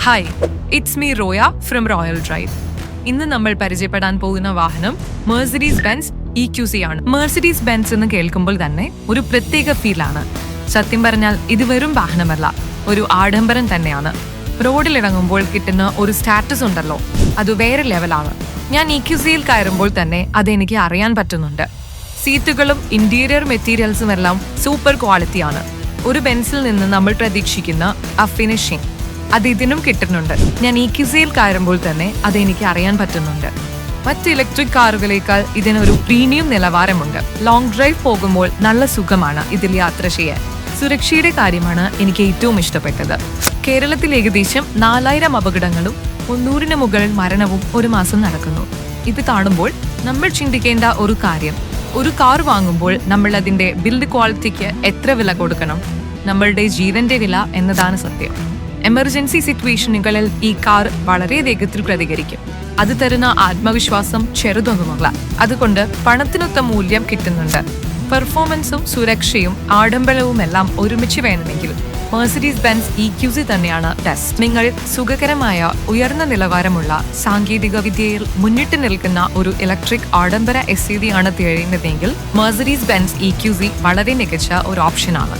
Hi, it's me റോയ from royal drive. ഇന്ന് നമ്മൾ പരിചയപ്പെടാൻ പോകുന്ന വാഹനം മെഴ്സിഡീസ് ബെൻസ് EQC ആണ്. മെഴ്സിഡീസ് ബെൻസ് എന്ന് കേൾക്കുമ്പോൾ തന്നെ ഒരു പ്രത്യേക ഫീലാണ്. സത്യം പറഞ്ഞാൽ ഇത് വെറും വാഹനമല്ല, ഒരു ആഡംബരം തന്നെയാണ്. റോഡിലിറങ്ങുമ്പോൾ കിട്ടുന്ന ഒരു സ്റ്റാറ്റസ് ഉണ്ടല്ലോ, അത് വേറെ ലെവലാണ്. ഞാൻ EQCയിൽ കയറുമ്പോൾ തന്നെ അതെനിക്ക് അറിയാൻ പറ്റുന്നുണ്ട്. സീറ്റുകളും ഇന്റീരിയർ മെറ്റീരിയൽസും എല്ലാം സൂപ്പർ ക്വാളിറ്റിയാണ്. ഒരു ബെൻസിൽ നിന്ന് നമ്മൾ പ്രതീക്ഷിക്കുന്ന ആ ഫിനിഷിംഗ് അത് ഇതിനും കിട്ടുന്നുണ്ട്. ഞാൻ EQCയിൽ കയറുമ്പോൾ തന്നെ അതെനിക്ക് അറിയാൻ പറ്റുന്നുണ്ട്. മറ്റ് ഇലക്ട്രിക് കാറുകളേക്കാൾ ഇതിനൊരു പ്രീമിയം നിലവാരമുണ്ട്. ലോങ് ഡ്രൈവ് പോകുമ്പോൾ നല്ല സുഖമാണ് ഇതിൽ യാത്ര ചെയ്യാൻ. സുരക്ഷയുടെ കാര്യമാണ് എനിക്ക് ഏറ്റവും ഇഷ്ടപ്പെട്ടത്. കേരളത്തിൽ ഏകദേശം 4000 അപകടങ്ങളും 300 മുകളിൽ മരണവും ഒരു മാസം നടക്കുന്നു. ഇത് കാണുമ്പോൾ നമ്മൾ ചിന്തിക്കേണ്ട ഒരു കാര്യം, ഒരു കാർ വാങ്ങുമ്പോൾ നമ്മൾ അതിന്റെ ബിൽഡ് ക്വാളിറ്റിക്ക് എത്ര വില കൊടുക്കണം, നമ്മളുടെ ജീവന്റെ വില എന്നതാണ് സത്യം. എമർജൻസി സിറ്റുവേഷനുകളിൽ ഈ കാർ വളരെ വേഗത്തിൽ പ്രതികരിക്കും. അത് തരുന്ന ആത്മവിശ്വാസം ചെറുതൊന്നുമല്ല. അതുകൊണ്ട് പണത്തിനൊത്ത മൂല്യം കിട്ടുന്നുണ്ട്. പെർഫോമൻസും സുരക്ഷയും ആഡംബരവും എല്ലാം ഒരുമിച്ച് വേണമെങ്കിൽ മെഴ്സിഡീസ് ബെൻസ് EQC തന്നെയാണ് ടെസ്റ്റ്. നിങ്ങൾ സുഖകരമായ ഉയർന്ന നിലവാരമുള്ള സാങ്കേതിക വിദ്യയിൽ മുന്നിട്ട് നിൽക്കുന്ന ഒരു ഇലക്ട്രിക് ആഡംബര SUV ആണ് തിരയുന്നതെങ്കിൽ മെഴ്സിഡീസ് ബെൻസ് EQC വളരെ മികച്ച ഒരു ഓപ്ഷനാണ്.